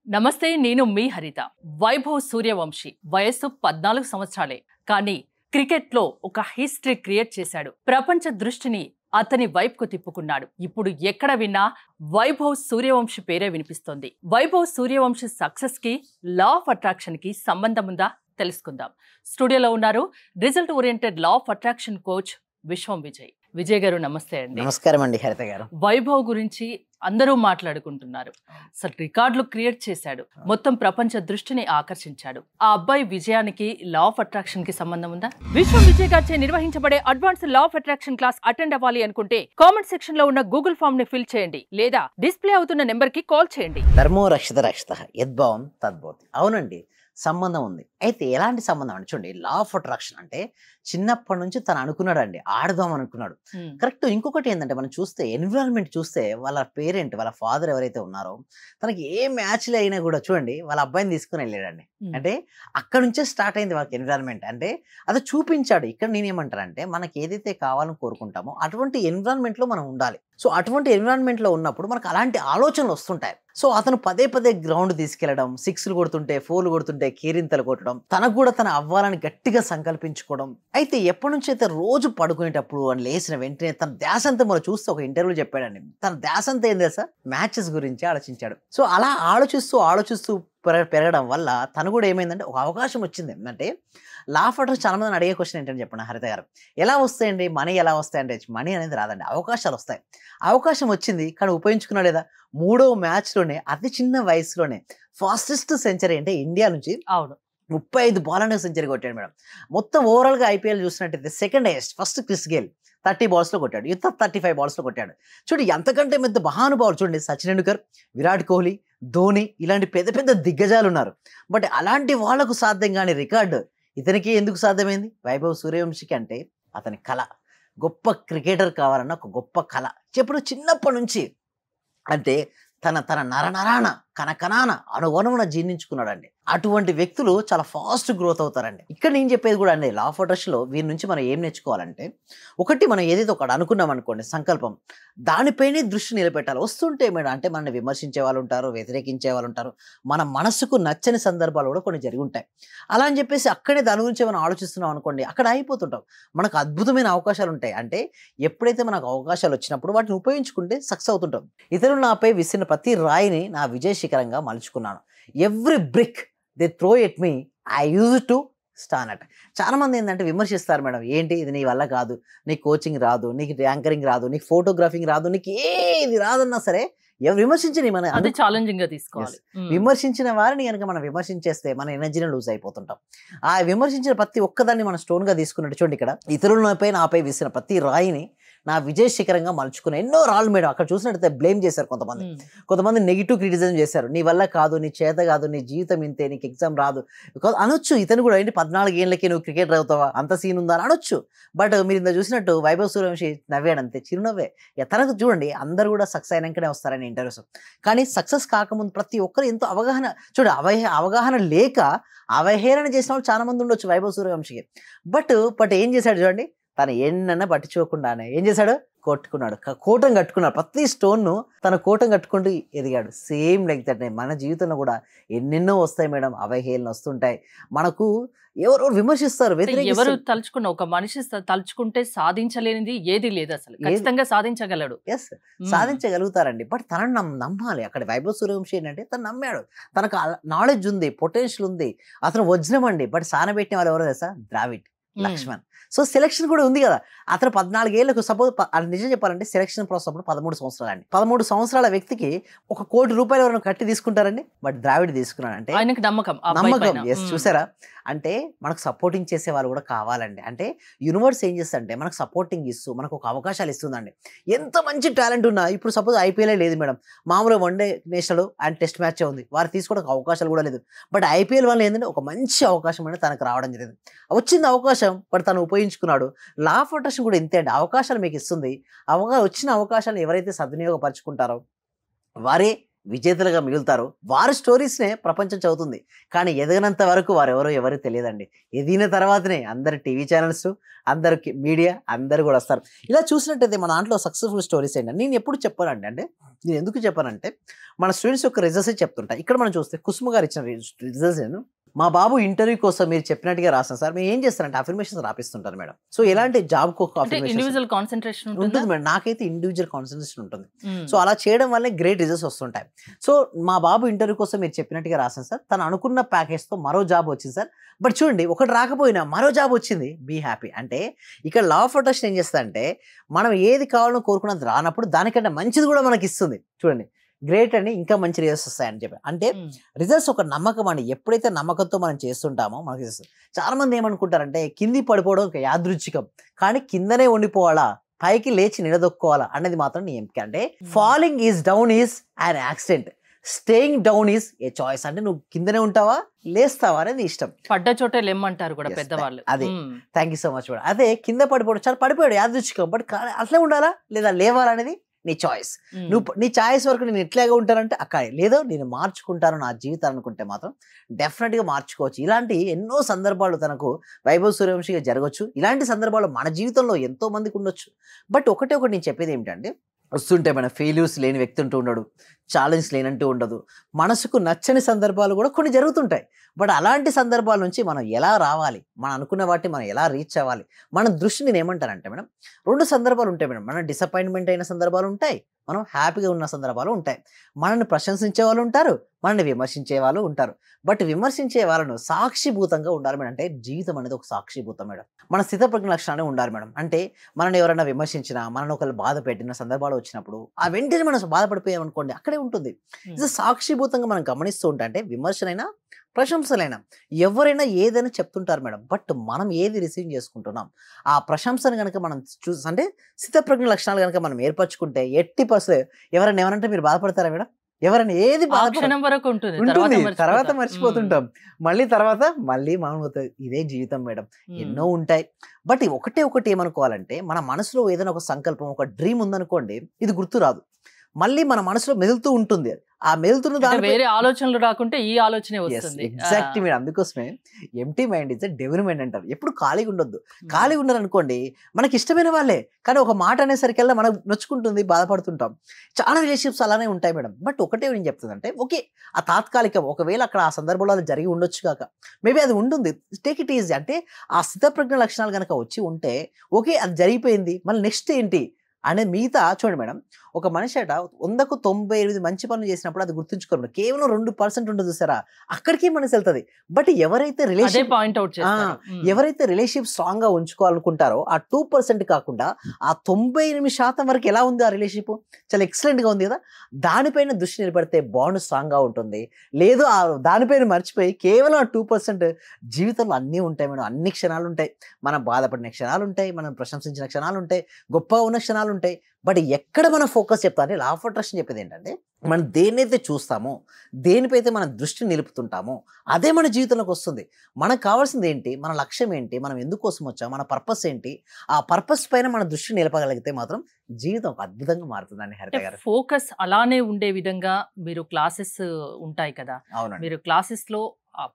నమస్తే, నేను మీ హరిత. వైభవ్ సూర్యవంశీ వయస్సు 14 సంవత్సరాలే, కానీ క్రికెట్లో ఒక హిస్టరీ క్రియేట్ చేశాడు. ప్రపంచ దృష్టిని అతని వైపుకు తిప్పుకున్నాడు. ఇప్పుడు ఎక్కడ విన్నా వైభవ్ సూర్యవంశీ పేరే వినిపిస్తోంది. వైభవ్ సూర్యవంశీ సక్సెస్ కి, లా ఆఫ్ అట్రాక్షన్ కి సంబంధం ఉందా తెలుసుకుందాం. స్టూడియోలో ఉన్నారు result oriented law of attraction coach విశ్వం విజయ్. విజయ్ గారు నమస్తే అండి. నమస్కారం అండి హరిత గారు. వైభవ్ గురించి అందరూ మాట్లాడుకుంటున్నారు. అసలు రికార్డులు క్రియేట్ చేశాడు, మొత్తం ప్రపంచ దృష్టిని ఆకర్షించాడు. ఆ అబ్బాయి విజయానికి లా ఆఫ్ అట్రాక్షన్ కి సంబంధం ఉందా? విశ్వం విజయ్ గారిచే నిర్వహించబడే advance law of attraction class attend అవ్వాలి అనుకుంటే కామెంట్ సెక్షన్ లో ఉన్న గూగుల్ ఫామ్ ని ఫిల్ చేయండి, లేదా డిస్ప్లే అవుతున్న నెంబర్ కి కాల్ చేయండి. ధర్మో రక్షిత రక్షిత యద్భావం తద్భవతి. అవునండి, సంబంధం ఉంది. అయితే ఎలాంటి సంబంధం అంటే చూడండి, లా ఆఫ్ అట్రాక్షన్ అంటే చిన్నప్పటి నుంచి తను అనుకున్నాడు అండి, ఆడదాం అనుకున్నాడు. కరెక్ట్. ఇంకొకటి ఏంటంటే మనం చూస్తే ఎన్విరాన్మెంట్ చూస్తే వాళ్ళ పేరెంట్, వాళ్ళ ఫాదర్ ఎవరైతే ఉన్నారో తనకి ఏ మ్యాచ్లు అయినా కూడా చూడండి వాళ్ళ అబ్బాయిని తీసుకుని వెళ్ళాడండి. అంటే అక్కడ నుంచే స్టార్ట్ అయింది వాళ్ళకి ఎన్విరాన్మెంట్. అంటే అది చూపించాడు. ఇక్కడ నేనేమంటానంటే మనకి ఏదైతే కావాలని కోరుకుంటామో అటువంటి ఎన్విరాన్మెంట్ లో మనం ఉండాలి. సో అటువంటి ఎన్విరాన్మెంట్ లో ఉన్నప్పుడు మనకు అలాంటి ఆలోచనలు వస్తుంటాయి. సో అతను పదే పదే గ్రౌండ్ తీసుకెళ్లడం, సిక్స్లు కొడుతుంటే, ఫోర్లు కొడుతుంటే కేరింతలు కొట్టడం, తనకు కూడా తన అవ్వాలని గట్టిగా సంకల్పించుకోవడం. అయితే ఎప్పటి నుంచి అయితే రోజు పడుకునేటప్పుడు అని లేచిన వెంటనే తన ధ్యాస అంతా మనం చూస్తే ఒక ఇంటర్వ్యూ చెప్పాడండి, తన ధ్యాస అంతా ఏం తెలుసా, మ్యాచెస్ గురించి ఆలోచించాడు. సో అలా ఆలోచిస్తూ పెరగడం వల్ల తను కూడా ఏమైందంటే ఒక అవకాశం వచ్చింది. ఏంటంటే లా ఆఫ్ అట్రాక్షన్ చాలా మంది అడిగే క్వశ్చన్ ఏంటని చెప్పండి హరిత గారు, ఎలా వస్తాయండి మనీ, ఎలా వస్తాయంటే మనీ అనేది రాదండి, అవకాశాలు వస్తాయి. అవకాశం వచ్చింది కానీ ఉపయోగించుకున్నా లేదా? 3వ మ్యాచ్లోనే అతి చిన్న వయసులోనే ఫాస్టెస్ట్ సెంచరీ అంటే ఇండియా నుంచి 35 బాల్ సెంచరీ కొట్టాడు మేడం. మొత్తం ఓవరాల్గా ఐపీఎల్ చూసినట్టయితే second highest. First Chris Gayle 30 బాల్స్లో కొట్టాడు, యుద్ధ 35 బాల్స్లో కొట్టాడు. చూడండి ఎంతకంటే పెద్ద మహానుభావులు చూడండి, సచిన్ టెండూల్కర్, విరాట్ కోహ్లీ, ధోని ఇలాంటి పెద్ద పెద్ద దిగ్గజాలు ఉన్నారు. బట్ అలాంటి వాళ్లకు సాధ్యం కాని రికార్డు ఇతనికి ఎందుకు సాధ్యమైంది? వైభవ్ సూర్యవంశీకి అంటే అతని కళ, గొప్ప క్రికెటర్ కావాలన్న ఒక గొప్ప కళ. చెప్పుడు చిన్నప్పటి నుంచి అంటే తన నరనరాన కనకనాన అనుగుణమున జీర్ణించుకున్నాడండి. అటువంటి వ్యక్తులు చాలా ఫాస్ట్ గ్రోత్ అవుతారండి. ఇక్కడ నేను చెప్పేది కూడా అండి, లా ఆఫ్ అట్రాక్షన్లో వీరి నుంచి మనం ఏం నేర్చుకోవాలంటే, ఒకటి మనం ఏదైతే ఒకటి అనుకున్నాం అనుకోండి సంకల్పం, దానిపైనే దృష్టి నిలబెట్టాలి. వస్తుంటే మేడం అంటే మనల్ని విమర్శించే వాళ్ళు ఉంటారు, వ్యతిరేకించే వాళ్ళు ఉంటారు, మన మనసుకు నచ్చని సందర్భాలు కూడా కొన్ని జరిగి ఉంటాయి. అలా అని చెప్పేసి అక్కడే దాని గురించి మనం ఆలోచిస్తున్నాం అనుకోండి, అక్కడ అయిపోతుంటాం. మనకు అద్భుతమైన అవకాశాలు ఉంటాయి. అంటే ఎప్పుడైతే మనకు అవకాశాలు వచ్చినప్పుడు వాటిని ఉపయోగించుకుంటే సక్సెస్ అవుతుంటాం. ఇతరులు నాపై విసిరిన ప్రతి రాయిని నా విజయ శిఖరంగా మలుచుకున్నాను. Every brick they throw at me I use to stand at. చాలా మంది ఏంటంటే విమర్శిస్తారు మేడం, ఏంటి ఇది నీ వల్ల కాదు, నీకు కోచింగ్ రాదు, నీకు యాంకరింగ్ రాదు, నీకు ఫోటోగ్రాఫింగ్ రాదు, నీకు ఏది రాదన్నా సరే ఎవరు విమర్శించని మన అది ఛాలెంజింగ్ గా తీసుకోవాలి. విమర్శించిన వారిని కనుక మనం విమర్శించేస్తే మన ఎనర్జీని లూజ్ అయిపోతుంటాం. ఆ విమర్శించిన ప్రతి ఒక్కదాన్ని మనం స్టోన్ గా తీసుకున్నట్టు చూడండి, ఇక్కడ ఇతరులపై నాపై విసిన ప్రతి రాయిని నా విజయ శిఖరంగా మలుచుకున్న ఎన్నో రాళ్ళు మేడం. అక్కడ చూసినట్టయితే బ్లేమ్ చేశారు కొంతమంది నెగిటివ్ క్రిటిసిజం చేశారు, నీ వల్ల కాదు, నీ చేత కాదు, నీ జీవితం ఇంతే, నీకు ఎగ్జామ్ రాదు అనొచ్చు. ఇతను కూడా ఏంటి 14 ఏళ్ళకి నువ్వు క్రికెటర్ అవుతావా, అంత సీన్ ఉందా అని అనొచ్చు. బట్ మీరు ఇంత చూసినట్టు వైభవ్ సూర్యవంశీ నవ్వాడు అంతే, చిరునవ్వే. తనకు చూడండి అందరు కూడా సక్సెస్ అయినాకనే వస్తారని ఇంటర్వ్యూస్, కానీ సక్సెస్ కాకముందు ప్రతి ఒక్కరు ఎంతో అవగాహన, చూడు అవగాహన లేక అవహేళన చేసిన వాళ్ళు చాలా మంది ఉండొచ్చు వైభవ్ సూర్యవంశీకి. బట్ ఏం చేశాడు చూడండి, తను ఎన్నన్నా పట్టించుకోకుండానే ఏం చేశాడు, కొట్టుకున్నాడు, కోటం కట్టుకున్నాడు. ప్రతి స్టోన్ను తన కోటం కట్టుకుంటూ ఎదిగాడు. సేమ్ లైక్ దట్ మన జీవితంలో కూడా ఎన్నెన్నో వస్తాయి మేడం, అవహేళన వస్తుంటాయి. మనకు ఎవరు విమర్శిస్తారు, ఎవరు తలుచుకున్న ఒక మనిషి తలుచుకుంటే సాధించలేనిది ఏది లేదు, అసలు ఖచ్చితంగా సాధించగలడు. ఎస్, సాధించగలుగుతారండి. బట్ తనని నమ్మాలి. అక్కడ వైభవ్ సూర్యవంశీ ఏంటంటే తను నమ్మాడు, తనకు నాలెడ్జ్ ఉంది, పొటెన్షియల్ ఉంది, అతను వజ్రం అండి. బట్ సానబెట్టిన వాళ్ళు ఎవరో తెలుసా, ద్రావిడ్, లక్ష్మణ్. సో సెలక్షన్ కూడా ఉంది కదా. అతను 14 ఏళ్ళకు సపోజ్ నిజం చెప్పాలంటే సెలక్షన్ ప్రాసెస్ అప్పుడు 13 సంవత్సరాలు అండి. 13 సంవత్సరాల వ్యక్తికి ₹1 కోటి ఎవరైనా కట్టి తీసుకుంటారండి. బట్ ద్రావిడ్ తీసుకున్నాడు అంటే ఆయనకు నమ్మకం. ఎస్, చూసారా, అంటే మనకు సపోర్టింగ్ చేసే వాళ్ళు కూడా కావాలండి. అంటే యూనివర్స్ ఏం చేస్తుందంటే మనకు సపోర్టింగ్ ఇస్తూ మనకు ఒక అవకాశాలు ఇస్తుందండి. ఎంత మంచి టాలెంట్ ఉన్నా, ఇప్పుడు సపోజ్ ఐపీఎల్ లేదు మేడం, మామూలుగా one day, national and test match ఉంది, వారు తీసుకోవడానికి అవకాశాలు కూడా లేదు. బట్ ఐపీఎల్ వల్ల ఏంటంటే ఒక మంచి అవకాశం అనేది తనకు రావడం జరిగింది. వచ్చింది అవకాశం, బట్ తను ఉపయోగించుకున్నాడు. లా ఆఫ్ అట్రాక్షన్ కూడా ఇంతే అండి, అవకాశాలు మీకు ఇస్తుంది. వచ్చిన అవకాశాలను ఎవరైతే సద్వినియోగపరచుకుంటారో వారే విజేతలుగా మిగులుతారు. వారి స్టోరీస్నే ప్రపంచం చదువుతుంది. కానీ ఎదగనంత వరకు వారెవరో ఎవరికి తెలియదండి. ఎదిగిన తర్వాతనే అందరు టీవీ ఛానల్స్, అందరికి మీడియా అందరు కూడా వస్తారు. ఇలా చూసినట్టయితే మన దాంట్లో సక్సెస్ఫుల్ స్టోరీస్ ఏంటంటే నేను ఎప్పుడు చెప్పానండి, అంటే నేను ఎందుకు చెప్పానంటే మన స్టూడెంట్స్ యొక్క రిజల్ట్స్ చెప్పతుంటా. ఇక్కడ మనం చూస్తే కుసుమ గారు ఇచ్చిన రిజల్ట్స్ నేను, మా బాబు ఇంటర్వ్యూ కోసం మీరు చెప్పినట్టుగా రాస్తాను సార్. మేము ఏం చేస్తారంటే అఫర్మేషన్స్ రాపిస్తుంటారు మేడం. సో ఎలాంటి జాబ్ ఇండివిజువల్ కాన్సన్ట్రేషన్ ఉంటుంది మేడం. నాకైతే ఇండివిజువల్ కాన్సన్ట్రేషన్ ఉంటుంది. సో అలా చేయడం వల్లే గ్రేట్ రిజల్ట్స్ వస్తుంటాయి. సో మా బాబు ఇంటర్వ్యూ కోసం మీరు చెప్పినట్టుగా రాస్తాను సార్. తను అనుకున్న ప్యాకేజ్తో మరో జాబ్ వచ్చింది సార్. బట్ చూడండి, ఒకటి రాకపోయినా మరో జాబ్ వచ్చింది, బీ హ్యాపీ. అంటే ఇక్కడ లా ఆఫ్ అట్రాక్షన్ ఏం చేస్తా అంటే మనం ఏది కావాలో కోరుకున్నది రానప్పుడు దానికంటే మంచిది కూడా మనకి ఇస్తుంది. చూడండి, గ్రేట్ అండి, ఇంకా మంచి రిజల్ట్స్ వస్తాయని చెప్పి. అంటే రిజల్ట్స్ ఒక నమ్మకం అండి. ఎప్పుడైతే నమ్మకంతో మనం చేస్తుంటామో మనకి చాలా మంది ఏమనుకుంటారంటే కింది పడిపోవడం ఒక యాదృచ్ఛికం, కానీ కిందనే ఉండిపోవాలా, పైకి లేచి నిలదొక్కోవాలా అనేది మాత్రం నీ ఎంపిక. అంటే falling is down is an accident, staying down is a choice. అంటే నువ్వు కిందనే ఉంటావా లేస్తావా అనేది ఇష్టం. పడ్డ చోటే లెమ్మంటారు కూడా పెద్దవాళ్ళు. అదే, thank you so much madam. అదే కింద పడిపోవడం, చాలా పడిపోయాడు యాదృచ్ఛికం, బట్ అట్లే ఉండాలా లేదా లేవాలనేది నీ చాయిస్. నువ్వు నీ చాయిస్ వరకు నేను ఎట్లాగా ఉంటానంటే అక్కడ లేదో నేను మార్చుకుంటాను నా జీవితాన్ని అనుకుంటే మాత్రం డెఫినెట్గా మార్చుకోవచ్చు. ఇలాంటి ఎన్నో సందర్భాలు తనకు వైభవ్ సూర్యవంశీగా జరగవచ్చు. ఇలాంటి సందర్భాలు మన జీవితంలో ఎంతో మందికి ఉండొచ్చు. బట్ ఒకటి నేను చెప్పేది ఏమిటంటే వస్తుంటే మన ఫెయిల్యూర్స్ లేని వ్యక్తి అంటూ ఉండడు, ఛాలెంజ్ లేనంటూ ఉండదు. మనసుకు నచ్చని సందర్భాలు కూడా కొన్ని జరుగుతుంటాయి. బట్ అలాంటి సందర్భాల నుంచి మనం ఎలా రావాలి, మనం అనుకున్న వాటిని మనం ఎలా రీచ్ అవ్వాలి, మన దృష్టి నేను ఏమంటానంటే మేడం, రెండు సందర్భాలు ఉంటాయి మేడం. మన డిసప్పాయింట్మెంట్ అయిన సందర్భాలు ఉంటాయి, మనం హ్యాపీగా ఉన్న సందర్భాలు ఉంటాయి. మనల్ని ప్రశంసించే వాళ్ళు ఉంటారు, మనల్ని విమర్శించే వాళ్ళు ఉంటారు. బట్ విమర్శించే వాళ్ళను సాక్షిభూతంగా ఉండాలి మేడం. అంటే జీవితం అనేది ఒక సాక్షిభూతం మేడం. మన స్థితప్రజ్ఞ లక్షణాలు ఉండాలి మేడం. అంటే మనల్ని ఎవరైనా విమర్శించినా, మనల్ని ఒకళ్ళు బాధ పెట్టిన సందర్భాలు వచ్చినప్పుడు ఆ వెంటనే మనం బాధపడిపోయామనుకోండి, అక్కడే ఉంటుంది. ఇది సాక్షిభూతంగా మనం గమనిస్తూ ఉంటా. అంటే విమర్శనైనా ప్రశంసలైనా ఎవరైనా ఏదైనా చెప్తుంటారు మేడం. బట్ మనం ఏది రిసీవ్ చేసుకుంటున్నాం, ఆ ప్రశంసను కనుక మనం అంటే స్థితప్రజ్ఞ లక్షణాలు కనుక మనం ఏర్పరచుకుంటే 80% ఎవరైనా ఏమనంటే మీరు బాధపడతారా మేడం? ఎవరైనా ఏది వరకు ఉంటుంది, తర్వాత మర్చిపోతుంటాం. మళ్ళీ మామూలుతుంది. ఇదే జీవితం మేడం, ఎన్నో ఉంటాయి. బట్ ఒకటి ఏమనుకోవాలంటే మన మనసులో ఏదైనా ఒక సంకల్పం, ఒక డ్రీమ్ ఉందనుకోండి, ఇది గుర్తు రాదు, మళ్ళీ మన మనసులో మెదులుతూ ఉంటుంది. ఆ మెదులుతున్న దాని వేరే ఆలోచనలు రాకుంటే ఈ ఆలోచనే వస్తుంది. ఎగ్జాక్ట్లీ మీరు అందుకోసమే empty mind is devil mind అంటారు. ఎప్పుడు ఖాళీగా ఉండొద్దు. ఖాళీగా ఉన్నారనుకోండి మనకి ఇష్టమైన వాళ్ళే, కానీ ఒక మాట అనేసరికల్లా మనం నొచ్చుకుంటుంది, బాధపడుతుంటాం. చాలా రిలేషన్షిప్స్ అలానే ఉంటాయి మేడం. బట్ ఒకటే నేను చెప్తుందంటే ఓకే, ఆ తాత్కాలికం, ఒకవేళ అక్కడ ఆ సందర్భంలో అది జరిగి ఉండొచ్చు కాక, మేబీ అది ఉంటుంది, టేక్ ఇట్ ఈజీ. అంటే ఆ స్థితప్రజ్ఞ లక్షణాలు కనుక వచ్చి ఉంటే ఓకే, అది జరిగిపోయింది, మళ్ళీ నెక్స్ట్ ఏంటి అనే మిగతా చూడండి మేడం. ఒక మనిషి అట 100కు 98 మంచి పనులు చేసినప్పుడు అది గుర్తుంచుకోరు, కేవలం 2% ఉంటుంది చూసారా, అక్కడికి మనసు వెళ్తుంది. బట్ ఎవరైతే రిలేషన్షిప్ స్ట్రాంగ్ గా ఉంచుకోవాలనుకుంటారో ఆ 2% కాకుండా ఆ 98% వరకు ఎలా ఉంది ఆ రిలేషన్షిప్, చాలా ఎక్సలెంట్ గా ఉంది కదా, దానిపైన దృష్టి నిలబడితే బాండ్ స్ట్రాంగ్ గా ఉంటుంది. లేదు ఆ దానిపైన మర్చిపోయి కేవలం ఆ 2% జీవితంలో అన్నీ ఉంటాయి మేడం. అన్ని క్షణాలు ఉంటాయి, మనం బాధపడిన క్షణాలు ఉంటాయి, మనం ప్రశంసించిన క్షణాలు ఉంటాయి, గొప్పగా ఉన్న క్షణాలు ఉంటాయి. బట్ ఎక్కడ మన ఫోకస్ చెప్తామంటే లా ఆఫ్ అట్రాక్షన్ చెప్పేది ఏంటంటే మనం దేన్నైతే చూస్తామో, దేనిపైతే మన దృష్టి నిలుపుతుంటామో అదే మన జీవితంలోకి వస్తుంది. మనకు కావాల్సింది ఏంటి, మన లక్ష్యం ఏంటి, మనం ఎందుకోసం వచ్చాం, మన పర్పస్ ఏంటి, ఆ పర్పస్ పైన మన దృష్టి నిలపగలిగితే మాత్రం జీవితం ఒక అద్భుతంగా మారుతుందండి. హరిత గారు, ఫోకస్ అలానే ఉండే విధంగా మీరు క్లాసెస్ ఉంటాయి కదా, అవునండి, మీరు క్లాసెస్ లో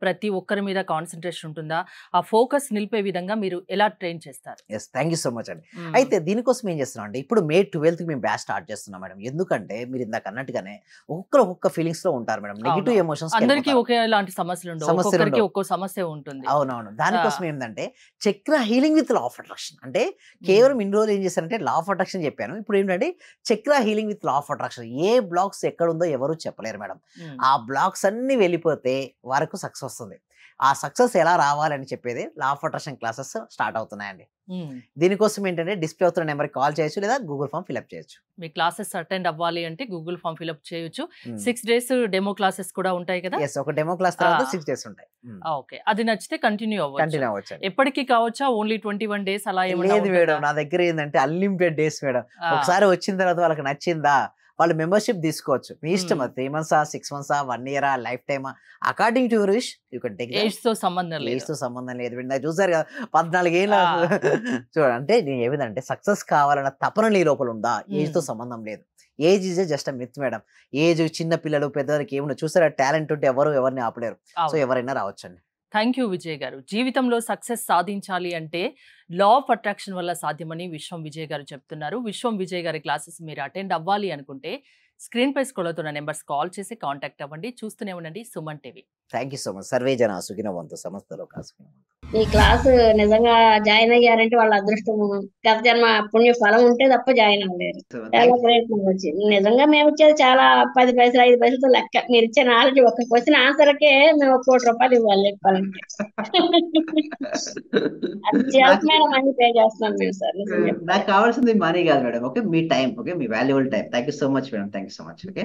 ప్రతి ఒక్కరి మీద కాన్సన్ట్రేషన్ ఉంటుందా, ఆ ఫోకస్ నిలిపే విధంగా మీరు ఎలా ట్రైన్ చేస్తారు? Yes, thank you so much అండి. అయితే దీనికోసం ఏం చేస్తున్నాం అంటే ఇప్పుడు May 12th మేము బ్యాచ్ స్టార్ట్ చేస్తున్నాం మేడం. ఎందుకంటే మీరు ఇందాక అన్నట్టుగానే ఒక్కొక్క ఫీలింగ్స్ లో ఉంటారు మేడం, నెగిటివ్ ఎమోషన్స్. అందరికీ ఒకేలాంటి సమస్యలు ఉండవు, ఒక్కో సమస్య ఉంటుంది. అవునవును, దానికోసం ఏంటంటే చక్ర healing with law of attraction. అంటే కేవలం ఇన్ని రోజులు ఏం చేశారంటే లా ఆఫ్ అట్రాక్షన్ చెప్పాను, ఇప్పుడు ఏంటంటే చక్ర healing with law of attraction. A blocks ఎక్కడ ఉందో ఎవరు చెప్పలేరు మేడం. ఆ బ్లాక్స్ అన్ని వెళ్ళిపోతే వరకు సక్సెస్ వస్తుంది. ఆ సక్సెస్ ఎలా రావాలని చెప్పేది law of attraction classes start అవుతున్నాయండి. దీనికోసం ఏంటంటే డిస్ప్లే అవుతున్న నెంబర్కి కాల్ చేయొచ్చు, లేదా గూగుల్ ఫామ్ ఫిల్అప్ చేయొచ్చు. మీ క్లాసెస్ అటెండ్ అవ్వాలి అంటే గూగుల్ ఫామ్ ఫిల్అప్ చేయొచ్చు. 6 days డెమో క్లాసెస్ కూడా ఉంటాయి కదా? ఎస్, ఒక డెమో క్లాస్ తర్వాత 6 days ఉంటాయి. ఓకే, అది నచ్చితే కంటిన్యూ అవ్వచ్చు. ఎప్పటికీ కావచ్చా, ఓన్లీ 21 days అలా ఏమైనా? లేదు మేడం, నా దగ్గర ఏంటంటే అన్లిమిటెడ్ డేస్ మేడం. ఒకసారి వచ్చిన తర్వాత వాళ్ళకి నచ్చిందా వాళ్ళు మెంబర్షిప్ తీసుకోవచ్చు, మీ ఇష్టం. 3 months 6 months 1 year life time according to your wish. You can take. Age తో సంబంధం లేదు. చూసారు కదా 14 ఏళ్ళ చూడండి. అంటే నేను ఏమిటంటే సక్సెస్ కావాలన్న తపన నీ లోపల ఉందా, ఏజ్ తో సంబంధం లేదు. Age is just a myth madam. Age చిన్న పిల్లలు పెద్దవారికి ఏమన్నా చూసారా, టాలెంట్ ఉంటే ఎవరిని ఆపలేరు. సో ఎవరైనా రావచ్చండి. థ్యాంక్ యూ విజయ్ గారు. జీవితంలో సక్సెస్ సాధించాలి అంటే లా ఆఫ్ అట్రాక్షన్ వల్ల సాధ్యమని విశ్వం విజయ్ గారు చెప్తున్నారు. విశ్వం విజయ్ గారి క్లాసెస్ మీరు అటెండ్ అవ్వాలి అనుకుంటే స్క్రీన్ పై స్క్రోల్ అవుతున్న నెంబర్స్ కాల్ చేసి కాంటాక్ట్ అవ్వండి. చూస్తూనే ఉండండి Suman TV. Thank you so much. Survey జన సుఖినవంతు, సమస్తలో కాసుకుని. ఈ క్లాస్ నిజంగా జాయిన్ అయ్యారంటే వాళ్ళ అదృష్టము, గత జన్మ పుణ్య ఫలం ఉంటే తప్ప జాయిన్ అవ్వలేరు. చాలా ప్రయత్నం వచ్చింది. నిజంగా మేము ఇచ్చేది చాలా 10 పైసలు 5 పైసలతో లెక్క. మీరు ఇచ్చే నాలెడ్జ్ ఒక క్వశ్చన్ ఆన్సర్కే మేము 1 కోటి రూపాయలు ఇవ్వాలి చెప్పాలంటే. అత్యల్పమైన మనీ పే చేస్తున్నాం మేము సార్. నాకు కావాల్సింది మనీ కాదు madam. Okay, me time. Okay, me valuable time. Thank you so much madam. Thank you so much. Okay.